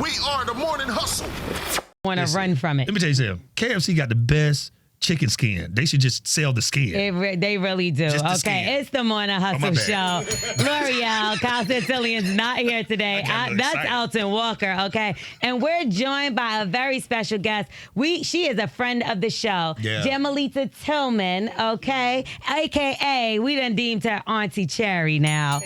We are the morning hustle. Want to run from it. Let me tell you something. KFC got the best chicken skin. They should just sell the skin. They really do. Just the Okay, skin. it's the Morning Hustle Show. L'Oreal, Constantillian's not here today. That's excited. Elton Walker, okay? And we're joined by a very special guest. She is a friend of the show. Yeah. Jimalita Tillman, okay? AKA, we done deemed her Auntie Cherry now.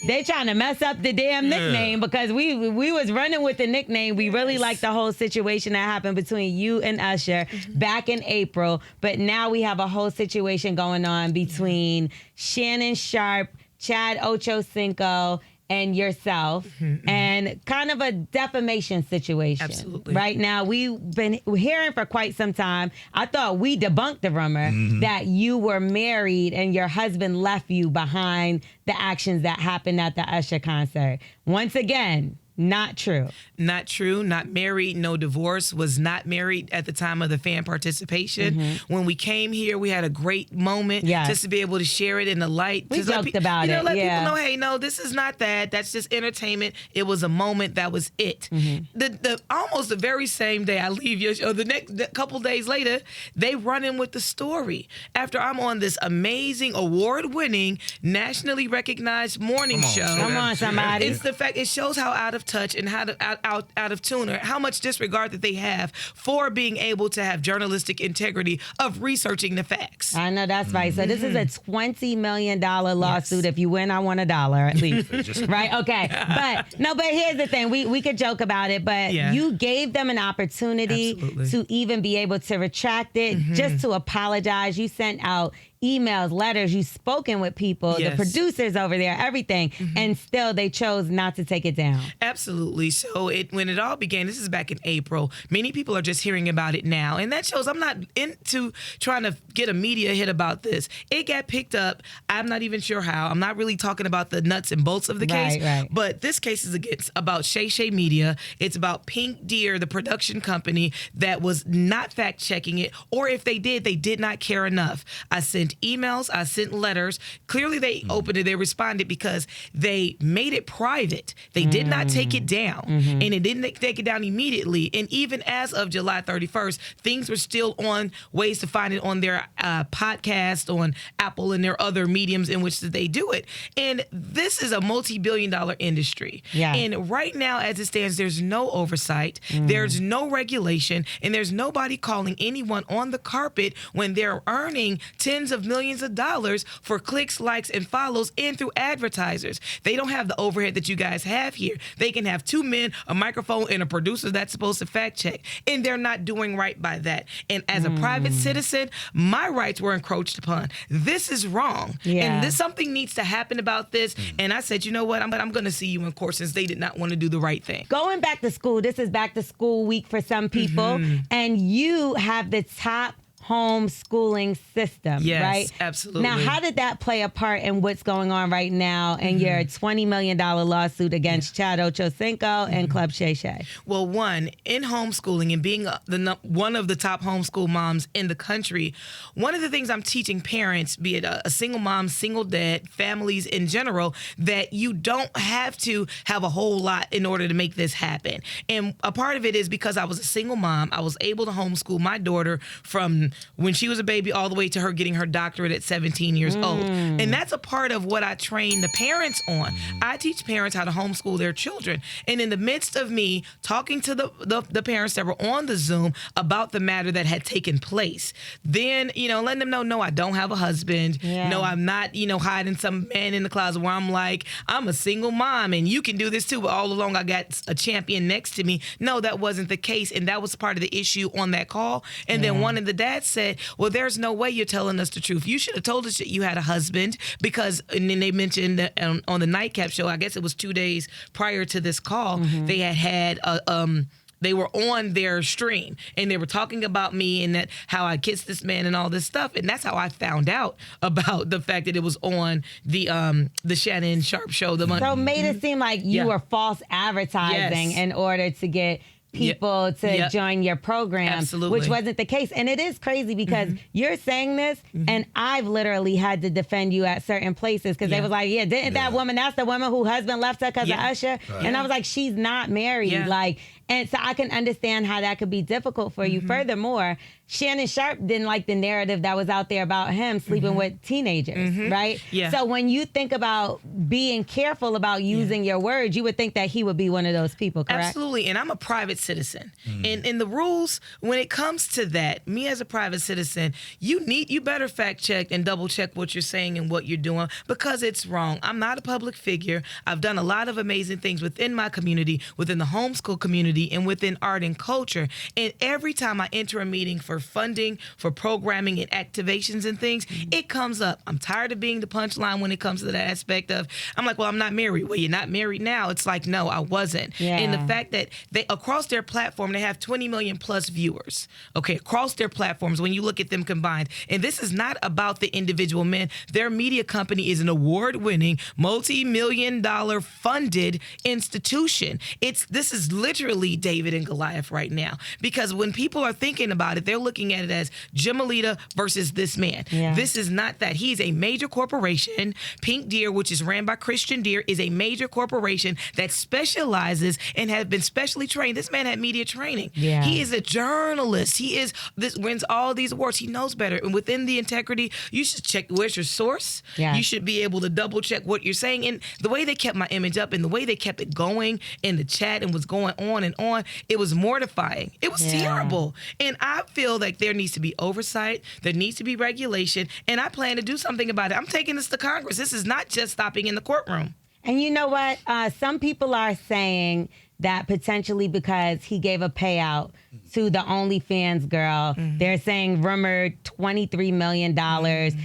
They trying to mess up the damn nickname because we was running with the nickname. We really liked the whole situation that happened between you and Usher back in April. But now we have a whole situation going on between Shannon Sharpe, Chad Ochocinco, and yourself, and kind of a defamation situation. Absolutely. Right now, we've been hearing for quite some time. I thought we debunked the rumor that you were married and your husband left you behind the actions that happened at the Usher concert. Once again, not true. Not true. Not married. No divorce. Was not married at the time of the fan participation. When we came here, we had a great moment just to be able to share it in the light. We Just joked about it. Let people know, hey, no, this is not that. That's just entertainment. It was a moment. That was it. The almost the very same day I leave your show, the couple days later, they run in with the story. After I'm on this amazing, award-winning, nationally recognized morning show. Come on, somebody. It's the fact it shows how out of touch and how out of tune, or how much disregard that they have for being able to have journalistic integrity of researching the facts. I know that's right. So this is a $20 million lawsuit. If you win, I want $1 at least. Right? Okay. But here's the thing. We could joke about it, but you gave them an opportunity to even be able to retract it, just to apologize. You sent out emails, letters, you've spoken with people, the producers over there, everything, and still they chose not to take it down. Absolutely. So when it all began, this is back in April, many people are just hearing about it now. And that shows I'm not into trying to get a media hit about this. It got picked up. I'm not even sure how. I'm not really talking about the nuts and bolts of the case. Right. But this case is about Shay Shay Media. It's about Pink Deer, the production company that was not fact-checking it. Or if they did not care enough. I sent emails, I sent letters. Clearly they opened it, they responded because they made it private. They did not take it down, and it didn't take it down immediately. And even as of July 31st, things were still on ways to find it on their podcast, on Apple and their other mediums in which they do it. And this is a multi-billion-dollar industry. Yeah. And right now, as it stands, there's no oversight, there's no regulation, and there's nobody calling anyone on the carpet when they're earning tens of millions of dollars for clicks, likes, and follows and through advertisers. They don't have the overhead that you guys have here. They can have two men, a microphone, and a producer that's supposed to fact check, and they're not doing right by that. And as a private citizen, my rights were encroached upon. This is wrong. And something needs to happen about this. And I said, you know what? I'm going to see you in court since they did not want to do the right thing. Going back to school, this is back to school week for some people, and you have the top homeschooling system, right? Absolutely. Now, how did that play a part in what's going on right now in your $20 million lawsuit against Chad Ochocinco and Club Shay Shay? Well, one, in homeschooling and being one of the top homeschool moms in the country, one of the things I'm teaching parents, be it a single mom, single dad, families in general, that you don't have to have a whole lot in order to make this happen. And a part of it is because I was a single mom, I was able to homeschool my daughter from when she was a baby all the way to her getting her doctorate at 17 years old. And that's a part of what I train the parents on. I teach parents how to homeschool their children. And in the midst of me talking to the parents that were on the Zoom about the matter that had taken place, then, letting them know, no, I don't have a husband. No, I'm not, hiding some man in the closet where I'm like, I'm a single mom and you can do this too. But all along I got a champion next to me. No, that wasn't the case. And that was part of the issue on that call. And then one of the dads said, well, there's no way you're telling us the truth. You should have told us that you had a husband because, and then they mentioned that on the Nightcap show, I guess it was 2 days prior to this call, they had they were on their stream and they were talking about me and that how I kissed this man and all this stuff. And that's how I found out about the fact that it was on the Shannon Sharpe show. So it made it seem like you were false advertising in order to get people to join your program, Absolutely. which wasn't the case. And it is crazy because you're saying this, and I've literally had to defend you at certain places because they was like, didn't that woman, that's the woman whose husband left her because of Usher? Right. And I was like, she's not married. Like, and so I can understand how that could be difficult for you. Furthermore, Shannon Sharpe didn't like the narrative that was out there about him sleeping with teenagers, right? Yeah. So when you think about being careful about using your words, you would think that he would be one of those people, correct? Absolutely. And I'm a private citizen. And in the rules, when it comes to that, me as a private citizen, you better fact check and double check what you're saying and what you're doing because it's wrong. I'm not a public figure. I've done a lot of amazing things within my community, within the homeschool community, and within art and culture. And every time I enter a meeting for funding, for programming and activations and things, it comes up. I'm tired of being the punchline when it comes to that aspect of, I'm like, well, I'm not married. Well, you're not married now. It's like, no, I wasn't. Yeah. And the fact that they, across their platform, they have 20 million plus viewers, okay, across their platforms when you look at them combined. And this is not about the individual men. Their media company is an award-winning, multi-million-dollar funded institution. This is literally David and Goliath right now. Because when people are thinking about it, they're looking at it as Jimalita versus this man. Yeah. This is not that. He's a major corporation. Pink Deer, which is ran by Christian Deer, is a major corporation that specializes and has been specially trained. This man had media training. Yeah. He is a journalist. Wins all these awards. He knows better. And within the integrity, you should check where's your source. Yeah. You should be able to double check what you're saying. And the way they kept my image up and the way they kept it going in the chat and was going on and on, it was mortifying. It was terrible. And I feel like there needs to be oversight. There needs to be regulation. And I plan to do something about it. I'm taking this to Congress. This is not just stopping in the courtroom. And you know what? Some people are saying that potentially because he gave a payout to the OnlyFans girl. They're saying rumored $23 million.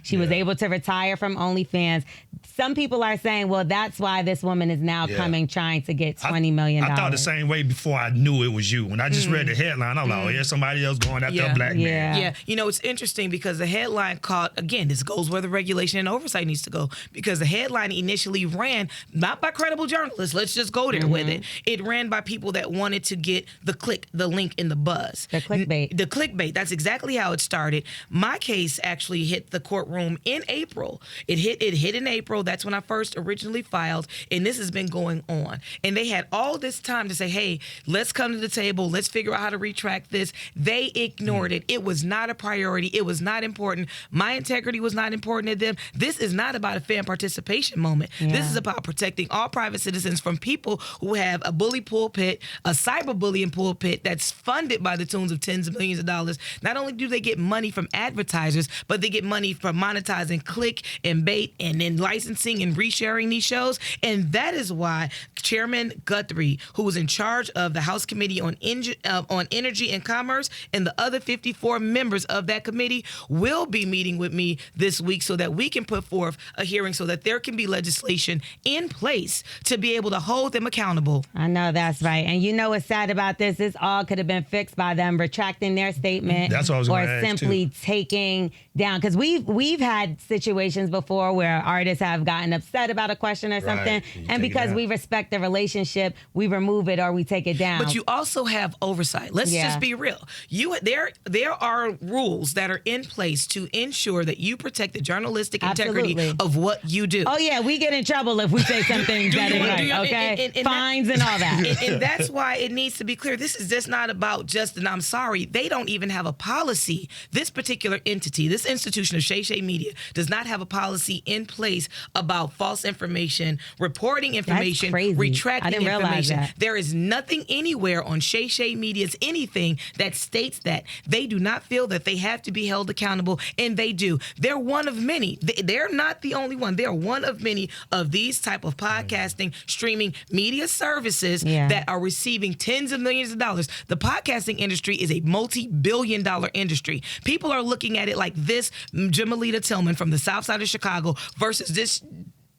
She was able to retire from OnlyFans. Some people are saying, well, that's why this woman is now coming trying to get $20 million. I thought the same way before I knew it was you. When I just read the headline, I'm like, oh, here's somebody else going after a black man. Yeah. You know, it's interesting because the headline caught, again, this goes where the regulation and oversight needs to go, because the headline initially ran not by credible journalists. Let's just go there with it. It ran by people that wanted to get the click, the link, and the buzz. The clickbait. The clickbait. That's exactly how it started. My case actually hit the courtroom in April. It hit in April. That's when I first originally filed, and this has been going on. And they had all this time to say, hey, let's come to the table. Let's figure out how to retract this. They ignored it. It was not a priority. It was not important. My integrity was not important to them. This is not about a fan participation moment. This is about protecting all private citizens from people who have a bully pulpit, a cyberbullying pulpit that's funded by the tunes of tens of millions of dollars. Not only do they get money from advertisers, but they get money from monetizing click and bait and then licensing and resharing these shows. And that is why Chairman Guthrie, who was in charge of the House Committee on Energy and Commerce, and the other 54 members of that committee will be meeting with me this week so that we can put forth a hearing so that there can be legislation in place to be able to hold them accountable. I know that's right. And you know what's sad about this? This all could have been fixed by them retracting their statement. That's what I was going to ask simply too. Taking down, because we've had situations before where artists have gotten upset about a question or something, and because we respect the relationship, we remove it or we take it down. But you also have oversight. Let's just be real. There are rules that are in place to ensure that you protect the journalistic integrity of what you do. Oh yeah, we get in trouble if we say something that ain't right. Okay, and fines and all that. And that's why it needs to be clear. This is just not about just an I'm sorry. They don't even have a policy. This particular entity, this institution of Shay Shay Media, does not have a policy in place about false information, reporting information, retracting information. There is nothing anywhere on Shay Shay Media's anything that states that. They do not feel that they have to be held accountable, and they do. They're one of many. They're not the only one. They're one of many of these type of podcasting, streaming media services that are receiving tens of millions of dollars. The podcasting industry is a multi-billion-dollar industry. People are looking at it like this Jimalita Tillman from the south side of Chicago versus this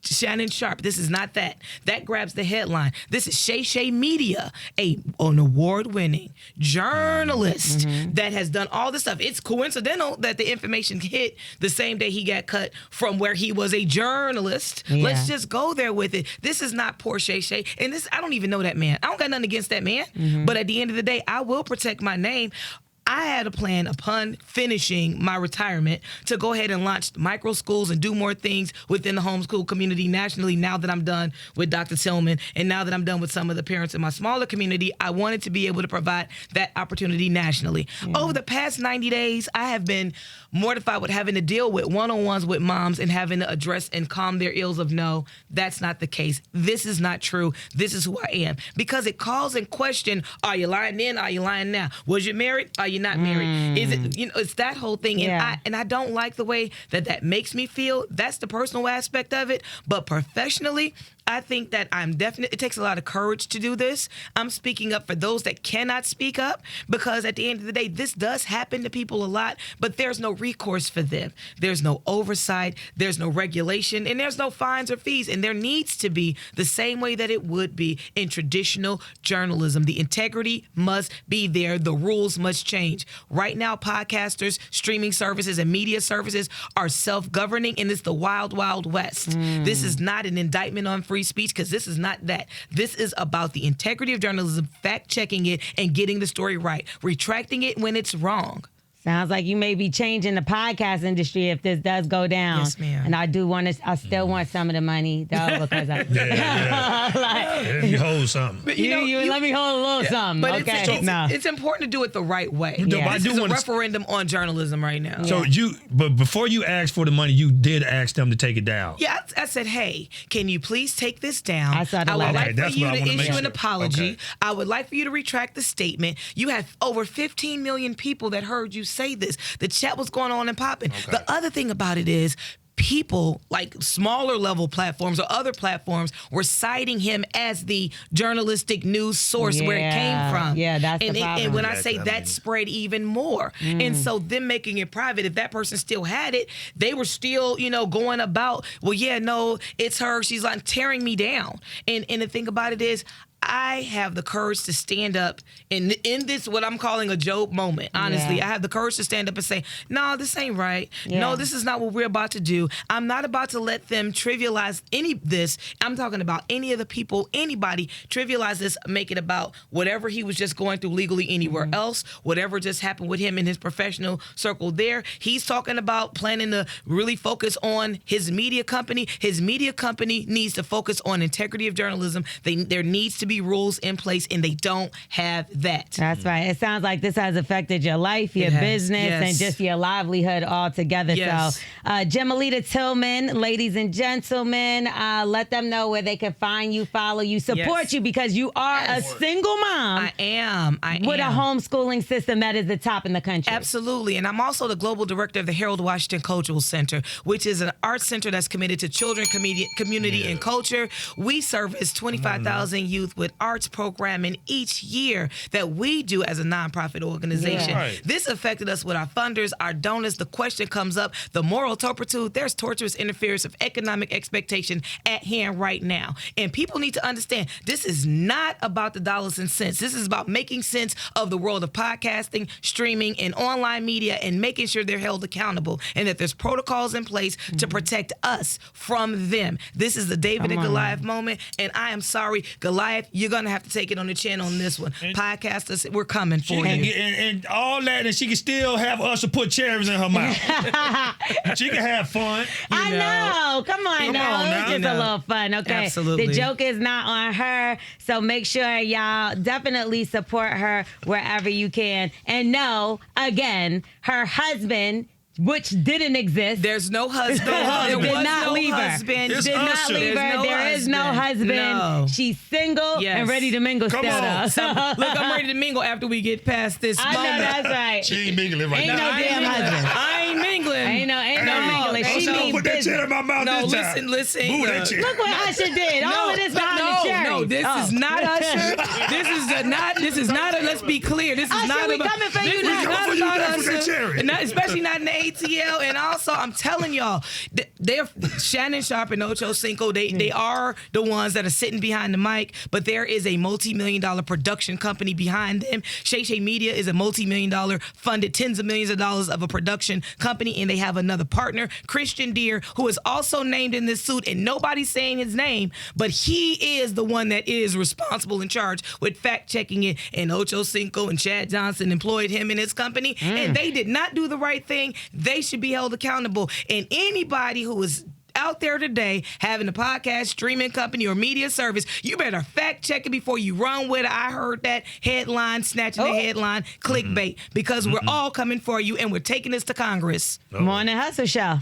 Shannon Sharpe. This is not that. That grabs the headline. This is Shay Shay Media, an award-winning journalist that has done all this stuff. It's coincidental that the information hit the same day he got cut from where he was a journalist. Yeah. Let's just go there with it. This is not poor Shay Shay. And this, I don't even know that man. I don't got nothing against that man. But at the end of the day, I will protect my name. I had a plan upon finishing my retirement to go ahead and launch micro schools and do more things within the homeschool community nationally. Now that I'm done with Dr. Tillman and now that I'm done with some of the parents in my smaller community, I wanted to be able to provide that opportunity nationally. Over the past 90 days, I have been mortified with having to deal with one-on-ones with moms and having to address and calm their ills of no, that's not the case. This is not true. This is who I am. Because it calls in question, are you lying then? Are you lying now? Was you married? Are you not married? Is it, it's that whole thing. And I don't like the way that makes me feel. That's the personal aspect of it. But professionally, I think that it takes a lot of courage to do this. I'm speaking up for those that cannot speak up, because at the end of the day, this does happen to people a lot, but there's no recourse for them. There's no oversight, there's no regulation, and there's no fines or fees. And there needs to be the same way that it would be in traditional journalism. The integrity must be there. The rules must change. Right now, podcasters, streaming services, and media services are self-governing, and it's the wild, wild west. This is not an indictment on free speech, because this is not that. This is about the integrity of journalism, fact-checking it, and getting the story right, retracting it when it's wrong. Sounds like you may be changing the podcast industry if this does go down. Yes, ma'am. And I still want some of the money, though, because you hold something. But you let me hold a little something. But okay. it's important to do it the right way. Yeah. This is a referendum on journalism right now. So but before you asked for the money, you did ask them to take it down. Yeah, I said, hey, can you please take this down? I saw the I would letter. like for you to issue an sure. apology. Okay. I would like for you to retract the statement. You have over 15 million people that heard you say this. The chat was going on and popping. Okay. The other thing about it is, people like smaller level platforms or other platforms were citing him as the journalistic news source where it came from. Yeah, that's the problem. And when I say that spread even more. And so them making it private, if that person still had it, they were still, going about, well, yeah, no, it's her. She's like tearing me down. And the thing about it is, I have the courage to stand up in this, what I'm calling a Job moment, honestly. I have the courage to stand up and say, no, this ain't right. Yeah. No, this is not what we're about to do. I'm not about to let them trivialize any of this. I'm talking about any of the people, anybody, trivialize this, make it about whatever he was just going through legally anywhere else, whatever just happened with him in his professional circle there. He's talking about planning to really focus on his media company. His media company needs to focus on integrity of journalism. There needs to be rules in place, and they don't have that. That's right. It sounds like this has affected your life, your business, and just your livelihood altogether. Yes. So, Jimalita Tillman, ladies and gentlemen, let them know where they can find you, follow you, support you, because you are a single mom. I am. With a homeschooling system that is the top in the country. Absolutely. And I'm also the global director of the Harold Washington Cultural Center, which is an arts center that's committed to children, community, and culture. We service 25,000 youth with arts programming each year that we do as a nonprofit organization. Yeah. Right. This affected us with our funders, our donors. The question comes up, the moral turpitude, there's torturous interference of economic expectation at hand right now. And people need to understand, this is not about the dollars and cents. This is about making sense of the world of podcasting, streaming, and online media, and making sure they're held accountable and that there's protocols in place to protect us from them. This is the David and Goliath moment, and I am sorry, Goliath, you're going to have to take it on the chin on this one. Podcasters, we're coming for you. And all that, and she can still have us to put cherries in her mouth. She can have fun. I know. Come on now. It's just a little fun. Okay. Absolutely. The joke is not on her. So make sure y'all definitely support her wherever you can. And know, again, her husband, which didn't exist. There's no husband. There did was not no leave her. husband. It's Did not Usher. leave her. There is no husband. No. She's single and ready to mingle Come still. on. though. Look, I'm ready to mingle after we get past this I moment. know that's right. She ain't mingling right Ain't now. no damn husband. I ain't ain't mingling. Ain't no mingling. She Don't mean put that business. chair in my mouth No, this time. listen. Move that chair. Look what Usher did. All of this behind the cherry. No, this is not Usher. This is not. Let's be clear. This is Usher, not we about. coming for you This now. is not We coming for you about now with that Usher. cherry. And especially not in the ATL. And also, I'm telling y'all, they're Shannon Sharpe and Ocho Cinco. They are the ones that are sitting behind the mic. But there is a multi-million-dollar production company behind them. Shay Shay Media is a multi-million-dollar funded tens of millions of dollars of a production company, and they have another partner, Christian Deere, who is also named in this suit, and nobody's saying his name, but he is the one that is responsible in charge with fact-checking it, and Ocho Cinco and Chad Johnson employed him in his company, and they did not do the right thing. They should be held accountable, and anybody who is out there today having a podcast, streaming company, or media service, you better fact check it before you run with it. I heard that headline, snatching the headline, clickbait, because we're all coming for you and we're taking this to Congress. Morning Hustle Show.